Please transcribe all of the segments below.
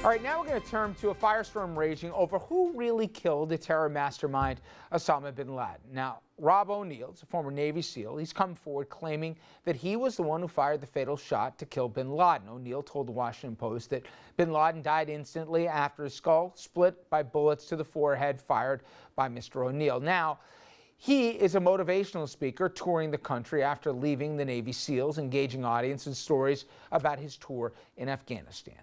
All right, now we're going to turn to a firestorm raging over who really killed the terror mastermind Osama bin Laden. Now, Rob O'Neill, a former Navy SEAL, he's come forward claiming that he was the one who fired the fatal shot to kill bin Laden. O'Neill told the Washington Post that bin Laden died instantly after his skull split by bullets to the forehead fired by Mr. O'Neill. Now, he is a motivational speaker touring the country after leaving the Navy SEALs, engaging audience in stories about his tour in Afghanistan.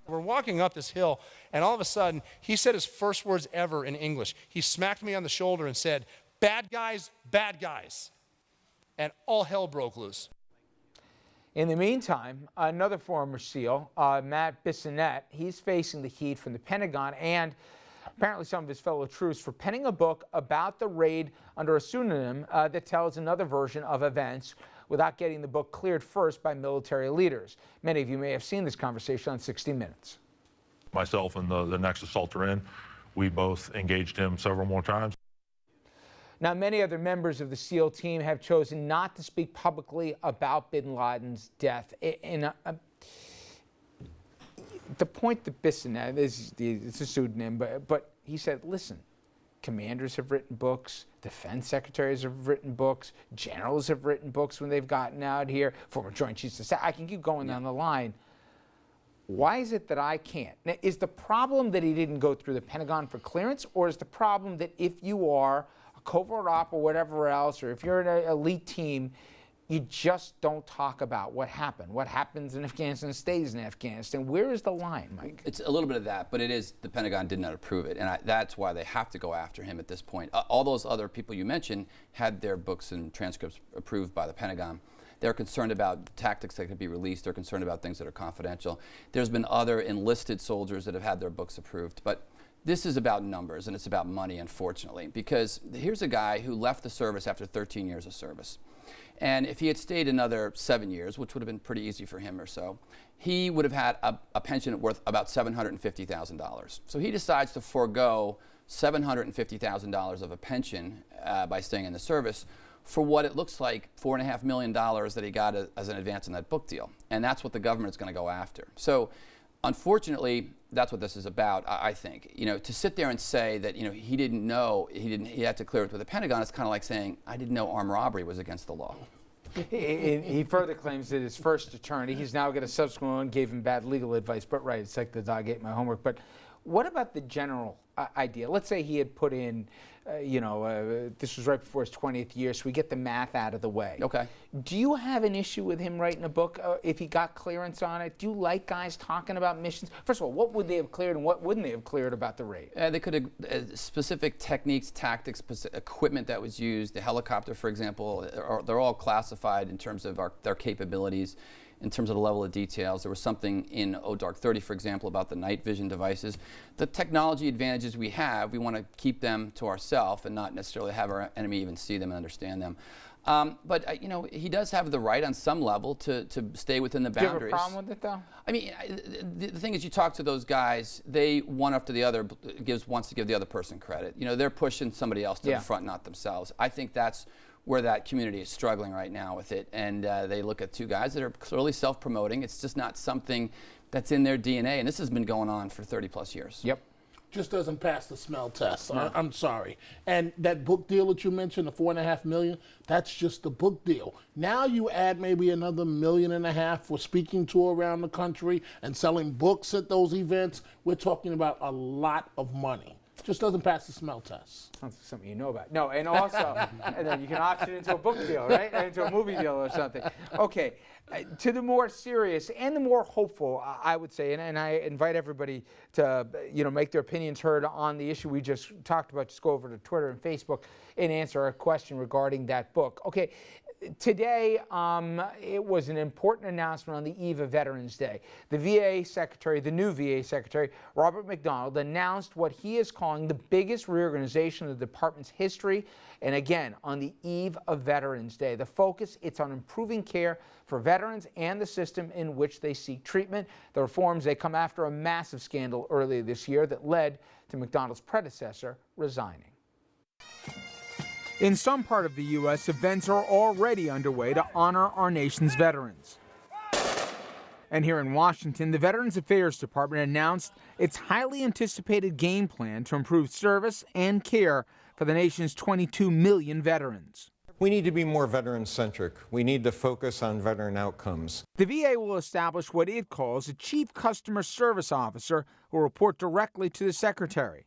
We're walking up this hill, and all of a sudden, he said his first words ever in English. He smacked me on the shoulder and said, bad guys, and all hell broke loose. In the meantime, another former SEAL, Matt Bissonnette, he's facing the heat from the Pentagon and apparently some of his fellow troops for penning a book about the raid under a pseudonym that tells another version of events without getting the book cleared first by military leaders. Many of you may have seen this conversation on 60 Minutes. Myself and the next assaulter in, we both engaged him several more times. Now, many other members of the SEAL team have chosen not to speak publicly about bin Laden's death. The point that Bissonnette, it's a pseudonym, but he said, listen, commanders have written books, defense secretaries have written books, generals have written books when they've gotten out here, former Joint Chiefs of Staff. I can keep going down the line. Why is it that I can't? Now, is the problem that he didn't go through the Pentagon for clearance, or is the problem that if you are a covert op or whatever else, or if you're an elite team, you just don't talk about what happened? What happens in Afghanistan stays in Afghanistan. Where is the line, Mike? It's a little bit of that, but it is the Pentagon did not approve it, and that's why they have to go after him at this point. All those other people you mentioned had their books and transcripts approved by the Pentagon. They're concerned about tactics that could be released. They're concerned about things that are confidential. There's been other enlisted soldiers that have had their books approved, but this is about numbers and it's about money, unfortunately, because here's a guy who left the service after 13 years of service. And if he had stayed another 7 years, which would have been pretty easy for him or so, he would have had a pension worth about $750,000. So he decides to forego $750,000 of a pension by staying in the service for what it looks like $4.5 million that he got as an advance in that book deal. And that's what the government's going to go after. So unfortunately, that's what this is about, I think. You know, to sit there and say that, you know, he didn't know, he had to clear it with the Pentagon, it's kind of like saying, I didn't know armed robbery was against the law. He further claims that his first attorney, he's now got a subsequent one, gave him bad legal advice. But right, it's like the dog ate my homework. But what about the general idea? Let's say he had put in, this was right before his 20th year, so we get the math out of the way. Okay. Do you have an issue with him writing a book if he got clearance on it? Do you like guys talking about missions? First of all, what would they have cleared and what wouldn't they have cleared about the raid? They could have specific techniques, tactics, equipment that was used. The helicopter, for example, they're all classified in terms of their capabilities. In terms of the level of details, there was something in Dark 30, for example, about the night vision devices. The technology advantages we have, we want to keep them to ourselves and not necessarily have our enemy even see them and understand them. But you know, he does have the right on some level to stay within the boundaries. Do you have a problem with it, though? I mean, the thing is, you talk to those guys, they one after the other wants to give the other person credit. You know, they're pushing somebody else to the front, not themselves. I think that's where that community is struggling right now with it, and they look at two guys that are clearly self-promoting. It's just not something that's in their DNA, and this has been going on for 30 plus years. Yep. Just doesn't pass the smell test. No. I'm sorry. And that book deal that you mentioned, the $4.5 million, that's just the book deal. Now you add maybe another $1.5 million for speaking tour around the country and selling books at those events. We're talking about a lot of money. Just doesn't pass the smell test. Sounds like something you know about. No, and also, and then you can option it into a book deal, right? Into a movie deal or something. Okay, to the more serious and the more hopeful, I would say, and I invite everybody to, make their opinions heard on the issue we just talked about. Just go over to Twitter and Facebook and answer a question regarding that book. Okay. Today, it was an important announcement on the eve of Veterans Day. The VA Secretary, the new VA Secretary, Robert McDonald, announced what he is calling the biggest reorganization of the department's history. And again, on the eve of Veterans Day. The focus, it's on improving care for veterans and the system in which they seek treatment. The reforms, they come after a massive scandal earlier this year that led to McDonald's predecessor resigning. In some part of the U.S., events are already underway to honor our nation's veterans. And here in Washington, the Veterans Affairs Department announced its highly anticipated game plan to improve service and care for the nation's 22 million veterans. We need to be more veteran-centric. We need to focus on veteran outcomes. The VA will establish what it calls a Chief Customer Service Officer who will report directly to the Secretary.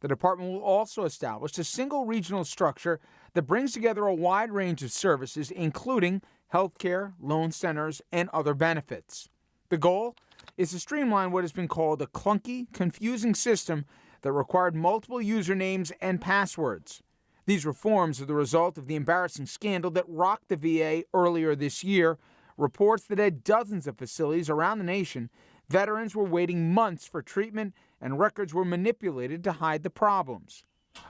The department will also establish a single regional structure that brings together a wide range of services, including health care, loan centers, and other benefits. The goal is to streamline what has been called a clunky, confusing system that required multiple usernames and passwords. These reforms are the result of the embarrassing scandal that rocked the VA earlier this year. Reports that at dozens of facilities around the nation, veterans were waiting months for treatment and records were manipulated to hide the problems.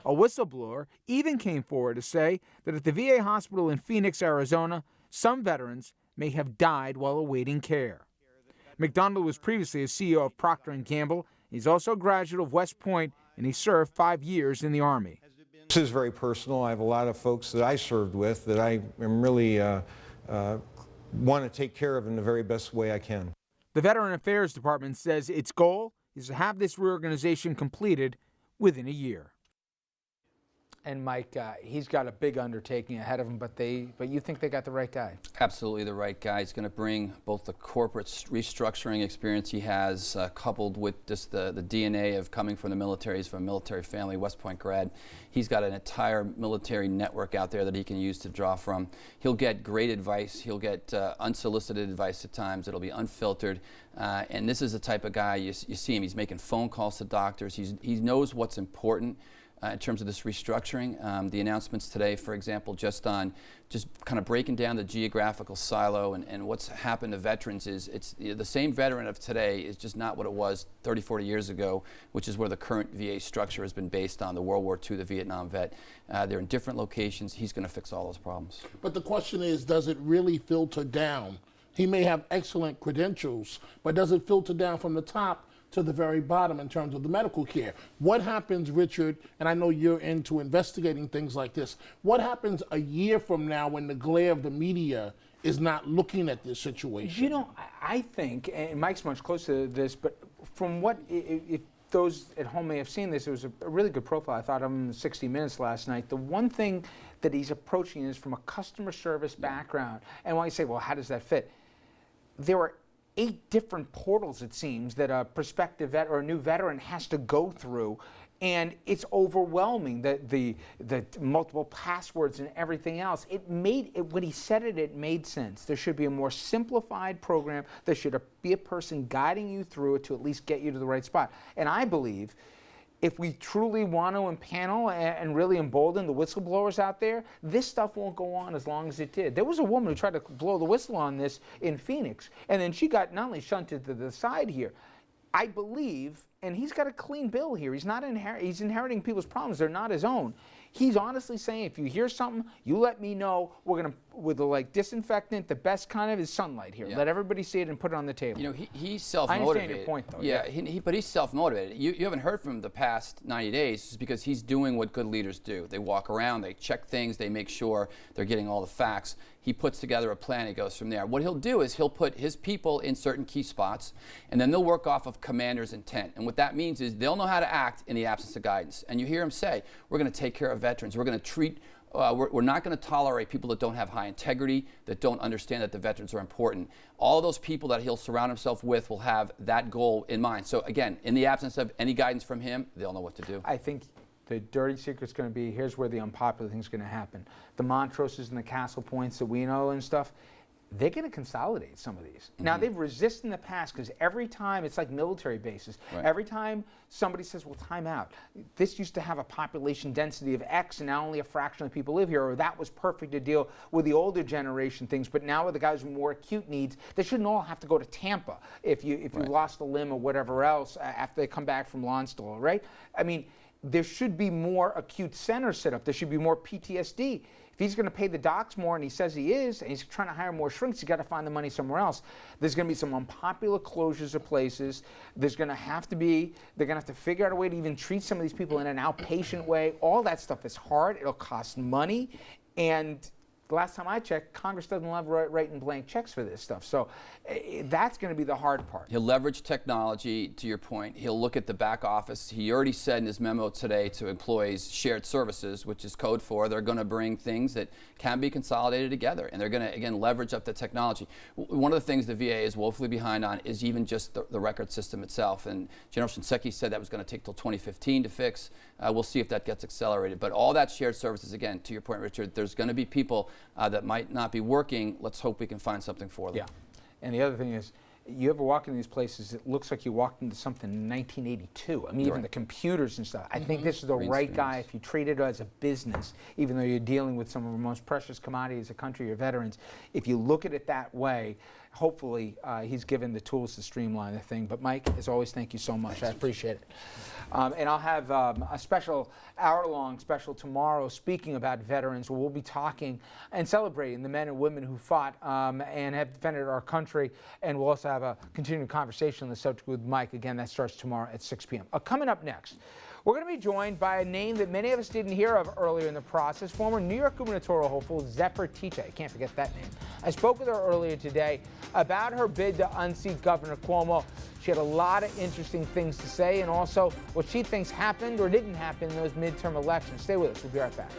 A whistleblower even came forward to say that at the VA hospital in Phoenix, Arizona, some veterans may have died while awaiting care. McDonald was previously a CEO of Procter & Gamble. He's also a graduate of West Point, and he served 5 years in the Army. This is very personal. I have a lot of folks that I served with that I am really want to take care of in the very best way I can. The Veteran Affairs Department says its goal is to have this reorganization completed within a year. And Mike, he's got a big undertaking ahead of him, but you think they got the right guy? Absolutely the right guy. He's going to bring both the corporate restructuring experience he has, coupled with just the DNA of coming from the military. He's from a military family, West Point grad. He's got an entire military network out there that he can use to draw from. He'll get great advice. He'll get unsolicited advice at times. It'll be unfiltered. And this is the type of guy, you see him, he's making phone calls to doctors. He knows what's important. In terms of this restructuring, the announcements today, for example, just kind of breaking down the geographical silo and what's happened to veterans is the same veteran of today is just not what it was 30, 40 years ago, which is where the current VA structure has been based on, the World War II, the Vietnam vet. They're in different locations. He's going to fix all those problems. But the question is, does it really filter down? He may have excellent credentials, but does it filter down from the top to the very bottom in terms of the medical care? What happens, Richard, and I know you're into investigating things like this, what happens a year from now when the glare of the media is not looking at this situation? You know, I think, and Mike's much closer to this, but from what, if those at home may have seen this, it was a really good profile, I thought, of him in 60 Minutes last night. The one thing that he's approaching is from a customer service background. And when you say, well, how does that fit? There are 8 different portals, it seems, that a prospective vet or a new veteran has to go through, and it's overwhelming, the multiple passwords and everything else. When he said it, it made sense. There should be a more simplified program. There should be a person guiding you through it to at least get you to the right spot. And I believe if we truly want to empanel and really embolden the whistleblowers out there, this stuff won't go on as long as it did. There was a woman who tried to blow the whistle on this in Phoenix, and then she got not only shunted to the side here, I believe, and he's got a clean bill here. He's not he's inheriting people's problems. They're not his own. He's honestly saying, if you hear something, you let me know. We're going to, with the disinfectant, the best kind of is sunlight here. Yeah. Let everybody see it and put it on the table. You know, he's self-motivated. I understand your point, though. Yeah, but he's self-motivated. You haven't heard from him the past 90 days just because he's doing what good leaders do. They walk around, they check things, they make sure they're getting all the facts. He puts together a plan, he goes from there. What he'll do is he'll put his people in certain key spots, and then they'll work off of commander's intent. And what that means is they'll know how to act in the absence of guidance. And you hear him say, we're going to take care of veterans. We're going to treat, we're not going to tolerate people that don't have high integrity, that don't understand that the veterans are important. All of those people that he'll surround himself with will have that goal in mind. So again, in the absence of any guidance from him, they'll know what to do. I think the dirty secret's going to be, here's where the unpopular thing's going to happen. The Montroses and the Castle Points that we know and stuff, they're going to consolidate some of these. Mm-hmm. Now, they've resisted in the past because every time, it's like military bases. Right. Every time somebody says, well, time out. This used to have a population density of X, and now only a fraction of people live here, or that was perfect to deal with the older generation things. But now with the guys with more acute needs, they shouldn't all have to go to Tampa if you lost a limb or whatever else after they come back from Lonsdale, right? I mean, there should be more acute centers set up. There should be more PTSD. If he's going to pay the docs more, and he says he is, and he's trying to hire more shrinks, he's got to find the money somewhere else. There's going to be some unpopular closures of places. There's going to have to be, they're going to have to figure out a way to even treat some of these people in an outpatient way. All that stuff is hard. It'll cost money. And the last time I checked, Congress doesn't love writing blank checks for this stuff. So that's going to be the hard part. He'll leverage technology, to your point. He'll look at the back office. He already said in his memo today to employees, shared services, which is code for they're going to bring things that can be consolidated together. And they're going to, again, leverage up the technology. One of the things the VA is woefully behind on is even just the record system itself. And General Shinseki said that was going to take till 2015 to fix. We'll see if that gets accelerated. But all that shared services, again, to your point, Richard, there's going to be people that might not be working. Let's hope we can find something for them. Yeah. And the other thing is, you ever walk in these places, it looks like you walked into something in 1982. I mean, even the computers and stuff. I think this is the Green right screens. guy if you treat it as a business, even though you're dealing with some of our most precious commodities as a country, your veterans. If you look at it that way, hopefully he's given the tools to streamline the thing. But Mike, as always, thank you so much. I appreciate it. And I'll have a special hour-long special tomorrow speaking about veterans, where we'll be talking and celebrating the men and women who fought and have defended our country. And we'll also have a continuing conversation on the subject with Mike. Again, that starts tomorrow at 6 p.m. Coming up next, we're going to be joined by a name that many of us didn't hear of earlier in the process, former New York gubernatorial hopeful Zephyr Teachout. I can't forget that name. I spoke with her earlier today about her bid to unseat Governor Cuomo. She had a lot of interesting things to say, and also what she thinks happened or didn't happen in those midterm elections. Stay with us. We'll be right back.